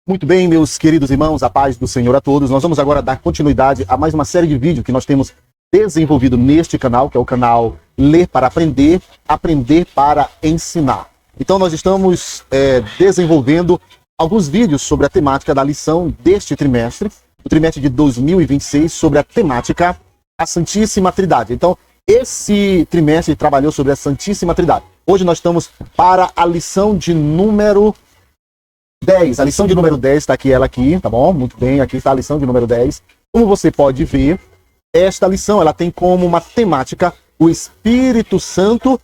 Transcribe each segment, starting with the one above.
Muito bem, meus queridos irmãos, a paz do Senhor a todos. Nós vamos agora dar continuidade a mais uma série de vídeos que nós temos desenvolvido neste canal, que é o canal Ler para Aprender, Aprender para Ensinar. Então nós estamos desenvolvendo alguns vídeos sobre a temática da lição deste trimestre, o trimestre de 2026, sobre a temática a Santíssima Trindade. Então, esse trimestre trabalhou sobre a Santíssima Trindade. Hoje nós estamos para a lição de número 10. A lição de número 10 está aqui, ela aqui, tá bom? Muito bem, aqui está a lição de número 10. Como você pode ver, esta lição ela tem como uma temática o Espírito Santo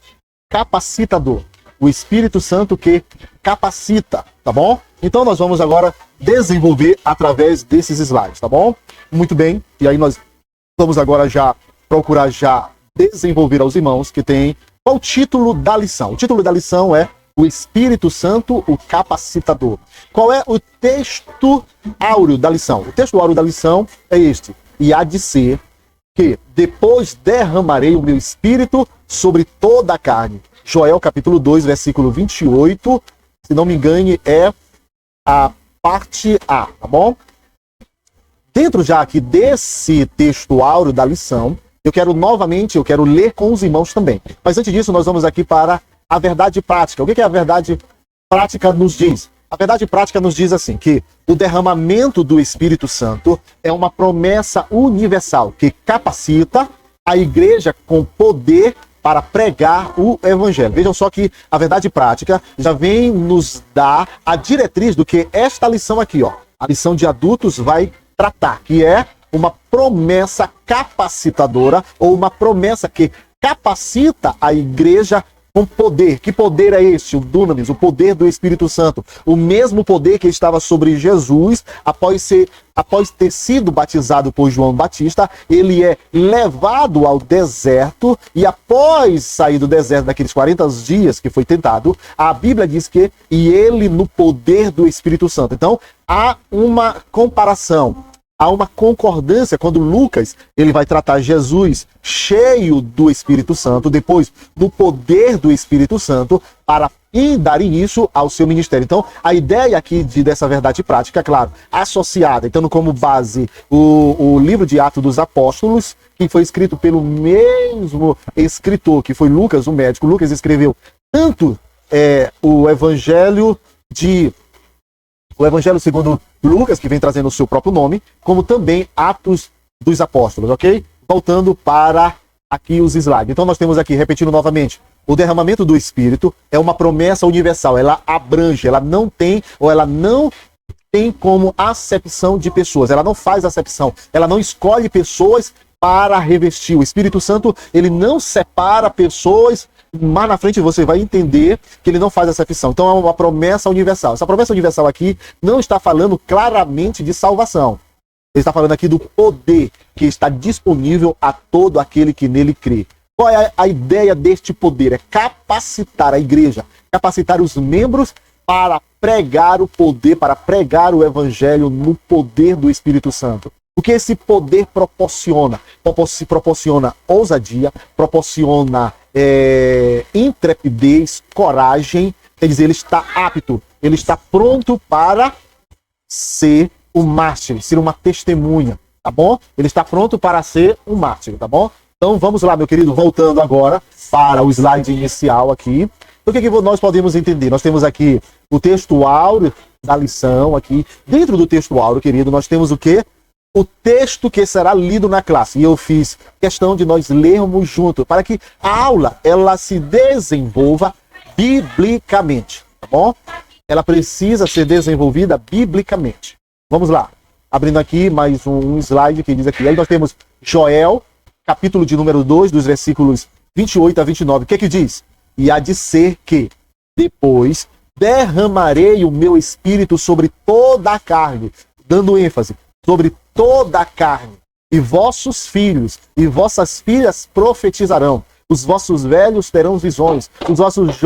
capacitador. O Espírito Santo que capacita, tá bom? Então nós vamos agora desenvolver através desses slides, tá bom? Muito bem, e aí nós vamos agora já procurar já desenvolver aos irmãos que tem qual o título da lição. O título da lição é o Espírito Santo, o capacitador. Qual é o texto áureo da lição? O texto áureo da lição é este: e há de ser que depois derramarei o meu espírito sobre toda a carne. Joel capítulo 2, versículo 28, se não me engane, é a parte A, tá bom? Dentro já aqui desse texto áureo da lição, eu quero ler com os irmãos também. Mas antes disso, nós vamos aqui para a verdade prática. O que a verdade prática nos diz? A verdade prática nos diz assim, que o derramamento do Espírito Santo é uma promessa universal que capacita a igreja com poder para pregar o evangelho. Vejam só que a verdade prática já vem nos dar a diretriz do que esta lição aqui, ó, a lição de adultos vai tratar, que é uma promessa capacitadora ou uma promessa que capacita a igreja com poder. Que poder é esse? O dunamis, o poder do Espírito Santo. O mesmo poder que estava sobre Jesus após ter sido batizado por João Batista. Ele é levado ao deserto e após sair do deserto daqueles 40 dias que foi tentado, a Bíblia diz que ele no poder do Espírito Santo. Então há uma comparação, há uma concordância quando Lucas ele vai tratar Jesus cheio do Espírito Santo, depois do poder do Espírito Santo, para dar início ao seu ministério. Então, a ideia aqui dessa verdade prática, claro, associada, então como base o livro de Atos dos Apóstolos, que foi escrito pelo mesmo escritor, que foi Lucas, o médico. Lucas escreveu tanto o Evangelho segundo Lucas, que vem trazendo o seu próprio nome, como também Atos dos Apóstolos, ok? Voltando para aqui os slides. Então nós temos aqui, repetindo novamente, o derramamento do Espírito é uma promessa universal, ela abrange, ela não tem como acepção de pessoas, ela não faz acepção, ela não escolhe pessoas para revestir. O Espírito Santo, ele não separa pessoas. Mas na frente você vai entender que ele não faz acepção. Então é uma promessa universal. Essa promessa universal aqui não está falando claramente de salvação. Ele está falando aqui do poder que está disponível a todo aquele que nele crê. Qual é a ideia deste poder? É capacitar a igreja, capacitar os membros para pregar o poder, para pregar o evangelho no poder do Espírito Santo. O que esse poder proporciona? Proporciona ousadia, proporciona intrepidez, coragem. Quer dizer, ele está apto, ele está pronto para ser um mártir, ser uma testemunha, tá bom? Ele está pronto para ser um mártir, tá bom? Então vamos lá, meu querido, voltando agora para o slide inicial aqui. O que nós podemos entender? Nós temos aqui o texto áureo da lição aqui. Dentro do texto áureo, querido, nós temos o quê? O texto que será lido na classe. E eu fiz questão de nós lermos junto, para que a aula ela se desenvolva biblicamente, tá bom? Ela precisa ser desenvolvida biblicamente. Vamos lá. Abrindo aqui mais um slide que diz aqui. Aí nós temos Joel, capítulo de número 2, dos versículos 28 a 29. O que diz? E há de ser que depois derramarei o meu espírito sobre toda a carne, dando ênfase, sobre toda a carne, e vossos filhos e vossas filhas profetizarão, os vossos velhos terão visões, os vossos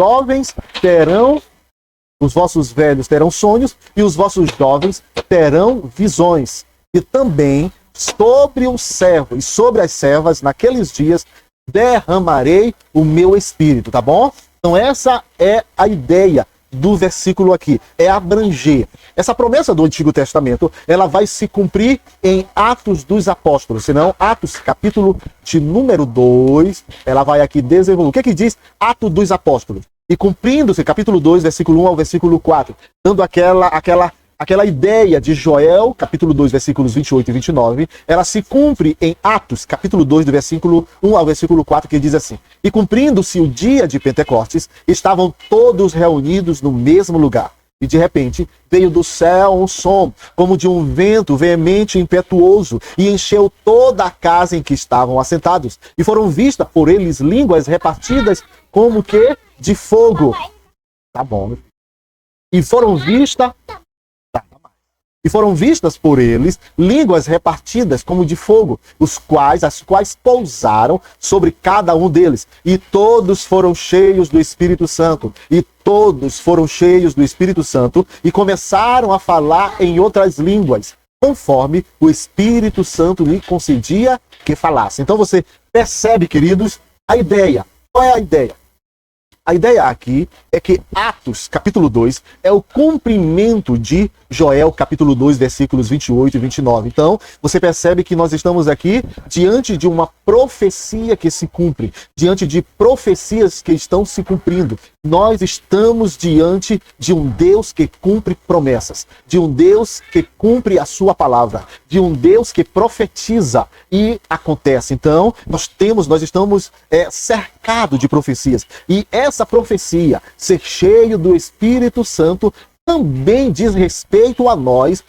velhos terão sonhos, e os vossos jovens terão visões. E também sobre o servo e sobre as servas, naqueles dias, derramarei o meu espírito, tá bom? Então essa é a ideia do versículo aqui, é abranger. Essa promessa do Antigo Testamento, ela vai se cumprir em Atos dos Apóstolos, senão Atos, capítulo de número 2, ela vai aqui desenvolver. O que é que diz Atos dos Apóstolos? E cumprindo-se, capítulo 2, versículo 1 ao versículo 4, dando aquela ideia de Joel, capítulo 2, versículos 28 e 29, ela se cumpre em Atos, capítulo 2, do versículo 1 ao versículo 4, que diz assim: E cumprindo-se o dia de Pentecostes, estavam todos reunidos no mesmo lugar. E de repente veio do céu um som, como de um vento veemente e impetuoso, e encheu toda a casa em que estavam assentados. E foram vistas por eles línguas repartidas como que de fogo. Tá bom. E foram vistas por eles línguas repartidas como de fogo, as quais pousaram sobre cada um deles. E todos foram cheios do Espírito Santo. E começaram a falar em outras línguas, conforme o Espírito Santo lhe concedia que falasse. Então você percebe, queridos, a ideia. Qual é a ideia? A ideia aqui é que Atos, capítulo 2, é o cumprimento de Joel, capítulo 2, versículos 28 e 29. Então, você percebe que nós estamos aqui diante de uma profecia que se cumpre, diante de profecias que estão se cumprindo. Nós estamos diante de um Deus que cumpre promessas, de um Deus que cumpre a sua palavra, de um Deus que profetiza e acontece. Então, nós estamos cercados de profecias. E essa profecia, ser cheio do Espírito Santo, também diz respeito a nós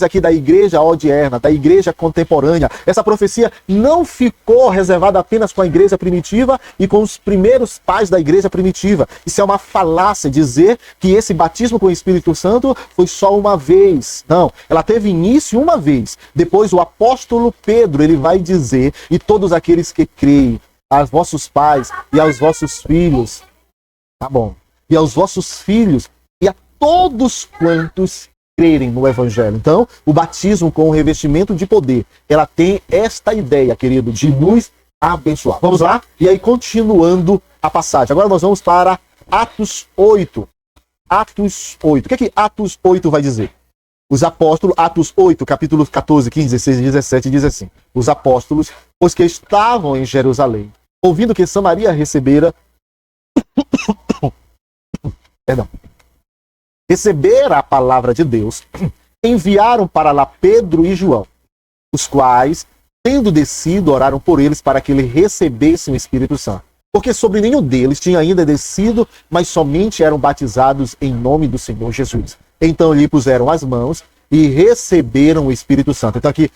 aqui da igreja odierna, da igreja contemporânea. Essa profecia não ficou reservada apenas com a igreja primitiva e com os primeiros pais da igreja primitiva. Isso é uma falácia dizer que esse batismo com o Espírito Santo foi só uma vez. Não, ela teve início uma vez. Depois o apóstolo Pedro, ele vai dizer: e todos aqueles que creem, aos vossos pais e aos vossos filhos, tá bom, e aos vossos filhos, e a todos quantos crerem no Evangelho. Então, o batismo com o revestimento de poder, ela tem esta ideia, querido, de nos abençoar. Vamos lá? E aí, continuando a passagem. Agora nós vamos para Atos 8. Atos 8. O que é que Atos 8 vai dizer? Os apóstolos, Atos 8, capítulos 14, 15, 16 e 17, diz assim: os apóstolos, os que estavam em Jerusalém, ouvindo que Samaria recebera a palavra de Deus, enviaram para lá Pedro e João, os quais, tendo descido, oraram por eles para que ele recebessem o Espírito Santo. Porque sobre nenhum deles tinha ainda descido, mas somente eram batizados em nome do Senhor Jesus. Então lhe puseram as mãos e receberam o Espírito Santo. Então aqui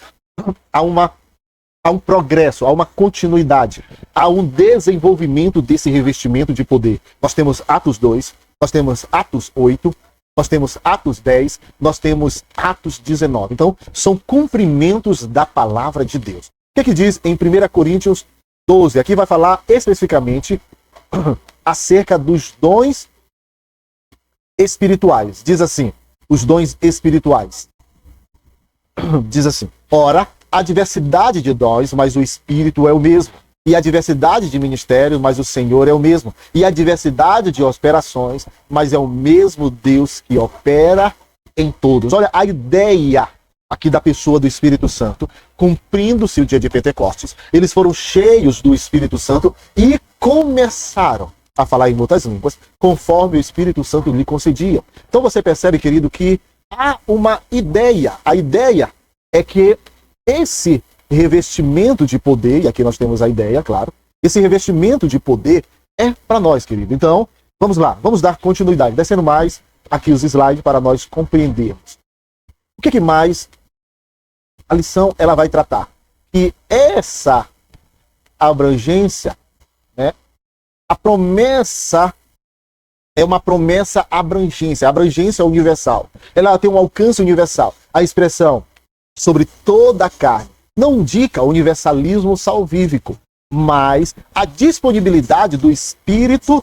há um progresso, há uma continuidade, há um desenvolvimento desse revestimento de poder. Nós temos Atos 2, nós temos Atos 8, nós temos Atos 10, nós temos Atos 19. Então, são cumprimentos da palavra de Deus. O que diz em 1 Coríntios 12? Aqui vai falar especificamente acerca dos dons espirituais. Diz assim, os dons espirituais. Diz assim: ora, há diversidade de dons, mas o Espírito é o mesmo. E a diversidade de ministérios, mas o Senhor é o mesmo. E a diversidade de operações, mas é o mesmo Deus que opera em todos. Olha a ideia aqui da pessoa do Espírito Santo. Cumprindo-se o dia de Pentecostes, eles foram cheios do Espírito Santo e começaram a falar em outras línguas, conforme o Espírito Santo lhe concedia. Então você percebe, querido, que há uma ideia. A ideia é que esse revestimento de poder, e aqui nós temos a ideia, claro, esse revestimento de poder é para nós, querido. Então, vamos lá, vamos dar continuidade, descendo mais aqui os slides para nós compreendermos. O que mais a lição ela vai tratar? Que essa abrangência, né, a promessa é uma promessa abrangência, abrangência universal. Ela tem um alcance universal. A expressão sobre toda a carne não indica universalismo salvífico, mas a disponibilidade do Espírito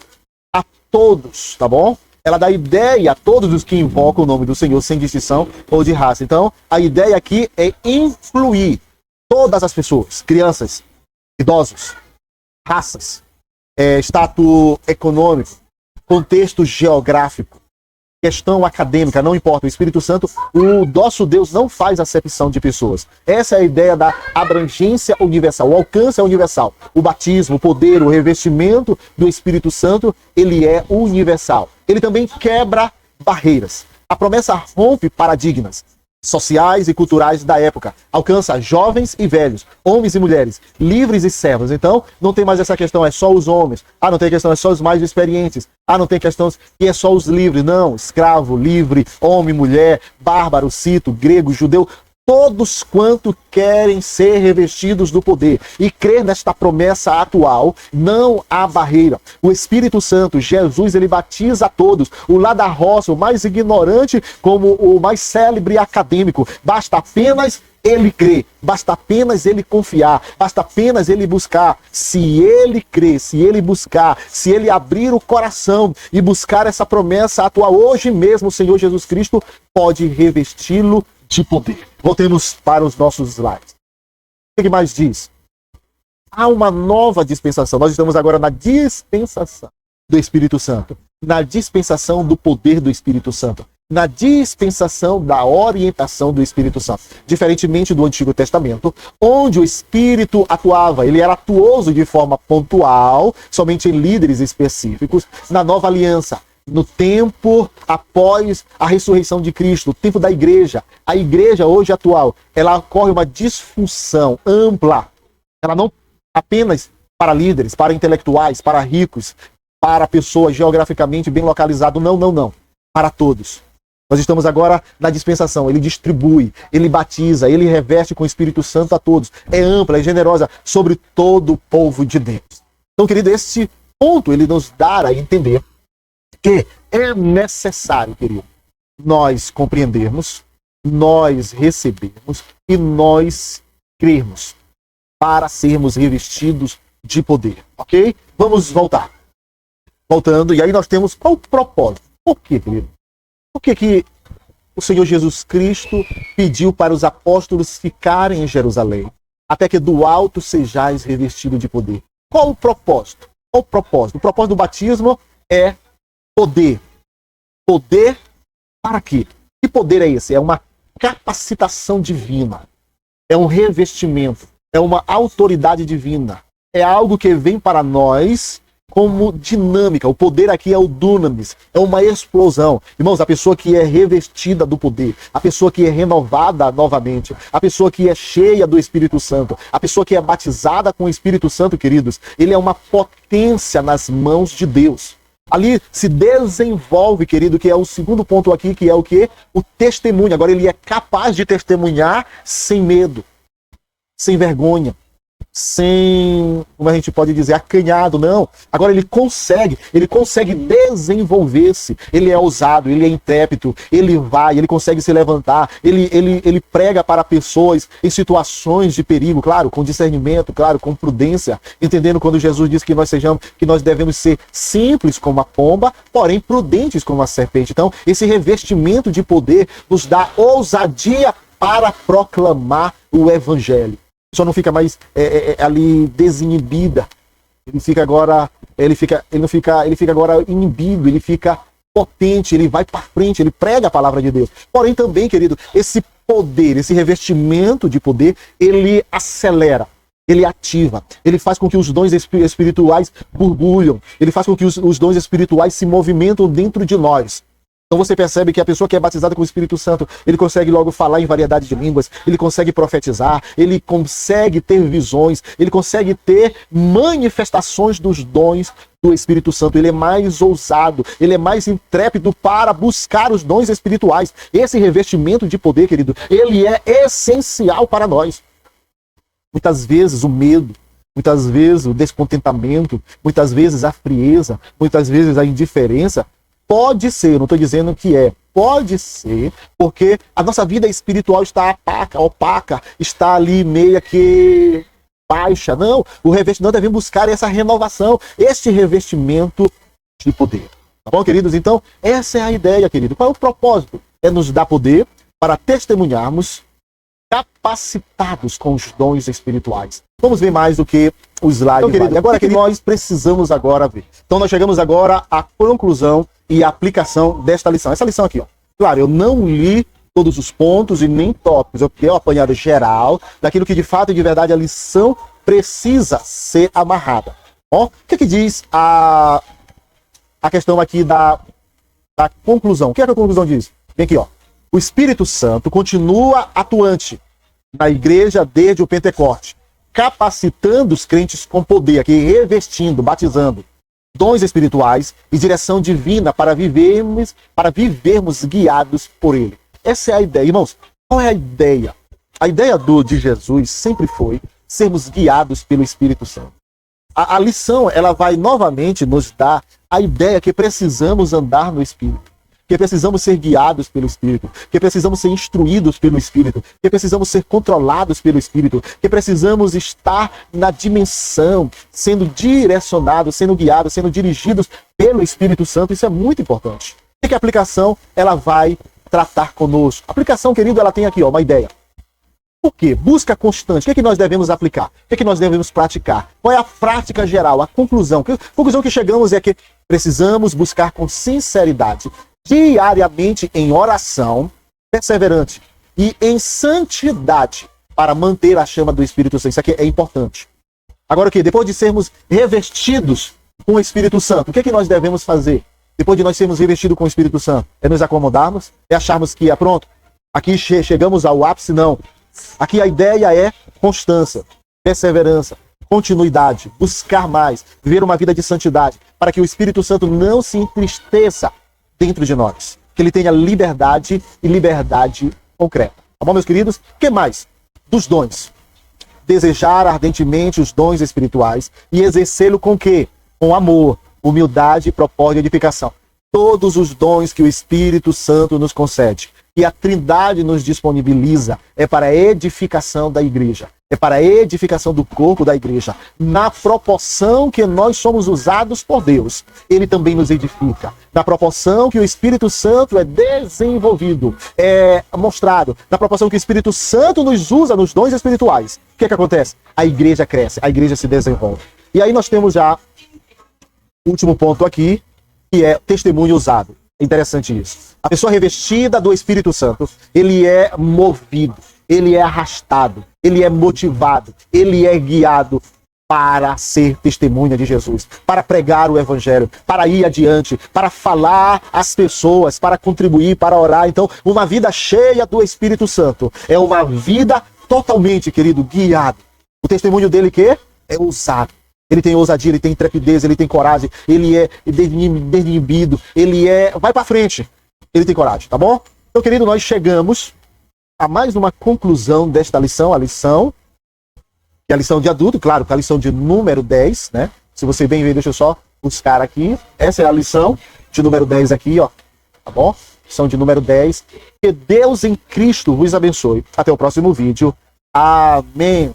a todos, tá bom? Ela dá ideia a todos os que invocam o nome do Senhor, sem distinção ou de raça. Então, a ideia aqui é incluir todas as pessoas, crianças, idosos, raças, status econômico, contexto geográfico, questão acadêmica, não importa. O Espírito Santo, o nosso Deus não faz acepção de pessoas. Essa é a ideia da abrangência universal, o alcance é universal. O batismo, o poder, o revestimento do Espírito Santo, ele é universal. Ele também quebra barreiras. A promessa rompe paradigmas sociais e culturais da época. Alcança jovens e velhos, homens e mulheres, livres e servos. Então, não tem mais essa questão, é só os homens. Ah, não tem questão, é só os mais experientes. Ah, não tem questão que é só os livres. Não, escravo, livre, homem, mulher, bárbaro, cito, grego, judeu. Todos quanto querem ser revestidos do poder e crer nesta promessa atual, não há barreira. O Espírito Santo, Jesus, ele batiza a todos. O lá da roça, o mais ignorante, como o mais célebre acadêmico. Basta apenas ele crer, basta apenas ele confiar, basta apenas ele buscar. Se ele crer, se ele buscar, se ele abrir o coração e buscar essa promessa atual, hoje mesmo o Senhor Jesus Cristo pode revesti-lo de poder. Voltemos para os nossos slides. O que mais diz? Há uma nova dispensação. Nós estamos agora na dispensação do Espírito Santo, na dispensação do poder do Espírito Santo, na dispensação da orientação do Espírito Santo. Diferentemente do Antigo Testamento, onde o Espírito atuava, ele era atuoso de forma pontual, somente em líderes específicos. Na Nova Aliança, no tempo após a ressurreição de Cristo, no tempo da igreja, a igreja hoje atual, ela ocorre uma disfunção ampla. Ela não apenas para líderes, para intelectuais, para ricos, para pessoas geograficamente bem localizadas. Não. Para todos. Nós estamos agora na dispensação. Ele distribui, ele batiza, ele reveste com o Espírito Santo a todos. É ampla, é generosa sobre todo o povo de Deus. Então, querido, esse ponto ele nos dá a entender que é necessário, querido, nós compreendermos, nós recebermos e nós crermos para sermos revestidos de poder, ok? Vamos voltar. Voltando, e aí nós temos qual o propósito? Por quê, querido? Por que o Senhor Jesus Cristo pediu para os apóstolos ficarem em Jerusalém, até que do alto sejais revestidos de poder? Qual o propósito? Qual o propósito? O propósito do batismo é poder. Poder para quê? Que poder é esse? É uma capacitação divina. É um revestimento. É uma autoridade divina. É algo que vem para nós como dinâmica. O poder aqui é o dunamis. É uma explosão. Irmãos, a pessoa que é revestida do poder, a pessoa que é renovada novamente, a pessoa que é cheia do Espírito Santo, a pessoa que é batizada com o Espírito Santo, queridos, ele é uma potência nas mãos de Deus. Ali se desenvolve, querido, que é o segundo ponto aqui, que é o quê? O testemunho. Agora ele é capaz de testemunhar sem medo, sem vergonha, sem, como a gente pode dizer, acanhado, não. Agora ele consegue desenvolver-se. Ele é ousado, ele é intrépido, ele vai, ele consegue se levantar, ele prega para pessoas em situações de perigo, claro, com discernimento, claro, com prudência, entendendo quando Jesus diz que nós devemos ser simples como a pomba, porém prudentes como a serpente. Então, esse revestimento de poder nos dá ousadia para proclamar o evangelho. Só não fica mais ali desinibida. Ele não fica agora inibido, ele fica potente, ele vai para frente, ele prega a palavra de Deus. Porém também, querido, esse poder, esse revestimento de poder, ele acelera, ele ativa, ele faz com que os dons espirituais borbulham, ele faz com que os dons espirituais se movimentam dentro de nós. Então você percebe que a pessoa que é batizada com o Espírito Santo, ele consegue logo falar em variedade de línguas, ele consegue profetizar, ele consegue ter visões, ele consegue ter manifestações dos dons do Espírito Santo. Ele é mais ousado, ele é mais intrépido para buscar os dons espirituais. Esse revestimento de poder, querido, ele é essencial para nós. Muitas vezes o medo, muitas vezes o descontentamento, muitas vezes a frieza, muitas vezes a indiferença, pode ser, não estou dizendo que pode ser, porque a nossa vida espiritual está opaca, está ali meia que baixa. Não, nós devemos buscar essa renovação, este revestimento de poder. Tá bom, queridos? Então, essa é a ideia, querido. Qual é o propósito? É nos dar poder para testemunharmos capacitados com os dons espirituais. Vamos ver mais do que o slide. Então, querido, agora que nós precisamos agora ver. Então, nós chegamos agora à conclusão e a aplicação desta lição. Essa lição aqui, ó. Claro, eu não li todos os pontos e nem tópicos, eu tenho um apanhado geral daquilo que de fato e de verdade a lição precisa ser amarrada. Ó, o que diz a questão aqui da conclusão? O que é que a conclusão diz? Vem aqui, ó. O Espírito Santo continua atuante na igreja desde o Pentecoste, capacitando os crentes com poder, aqui revestindo, batizando, dons espirituais e direção divina para vivermos guiados por ele. Essa é a ideia. Irmãos, qual é a ideia? A ideia de Jesus sempre foi sermos guiados pelo Espírito Santo. A lição, ela vai novamente nos dar a ideia que precisamos andar no Espírito, que precisamos ser guiados pelo Espírito, que precisamos ser instruídos pelo Espírito, que precisamos ser controlados pelo Espírito, que precisamos estar na dimensão, sendo direcionados, sendo guiados, sendo dirigidos pelo Espírito Santo. Isso é muito importante. O que a aplicação ela vai tratar conosco? A aplicação, querido, ela tem aqui, ó, uma ideia. Por quê? Busca constante. O que nós devemos aplicar? O que nós devemos praticar? Qual é a prática geral, a conclusão? A conclusão que chegamos é que precisamos buscar com sinceridade, diariamente em oração, perseverante e em santidade para manter a chama do Espírito Santo. Isso aqui é importante. Agora o que? Depois de sermos revestidos com o Espírito Santo, o que nós devemos fazer? Depois de nós sermos revestidos com o Espírito Santo? É nos acomodarmos? É acharmos que é pronto? Aqui chegamos ao ápice? Não. Aqui a ideia é constância, perseverança, continuidade, buscar mais, viver uma vida de santidade, para que o Espírito Santo não se entristeça dentro de nós, que ele tenha liberdade e liberdade concreta. Tá bom, meus queridos? O que mais? Dos dons. Desejar ardentemente os dons espirituais e exercê-lo com o quê? Com amor, humildade, propósito e edificação. Todos os dons que o Espírito Santo nos concede e a Trindade nos disponibiliza é para a edificação da igreja, é para a edificação do corpo da igreja. Na proporção que nós somos usados por Deus, ele também nos edifica. Na proporção que o Espírito Santo é desenvolvido, é mostrado, na proporção que o Espírito Santo nos usa nos dons espirituais, o que acontece? A igreja cresce, a igreja se desenvolve. E aí nós temos já o último ponto aqui, que é testemunho usado. Interessante isso. A pessoa revestida do Espírito Santo, ele é movido, ele é arrastado, ele é motivado, ele é guiado para ser testemunha de Jesus, para pregar o Evangelho, para ir adiante, para falar às pessoas, para contribuir, para orar. Então, uma vida cheia do Espírito Santo é uma vida totalmente, querido, guiado. O testemunho dele que é ousado. Ele tem ousadia, ele tem intrepidez, ele tem coragem, ele é desinibido, ele vai para frente. Ele tem coragem, tá bom? Então, querido, nós chegamos a mais uma conclusão desta lição, que é a lição de adulto, claro, que é a lição de número 10, né? Se você bem ver, deixa eu só buscar aqui. Essa é a lição de número 10 aqui, ó. Tá bom? Lição de número 10. Que Deus em Cristo vos abençoe. Até o próximo vídeo. Amém.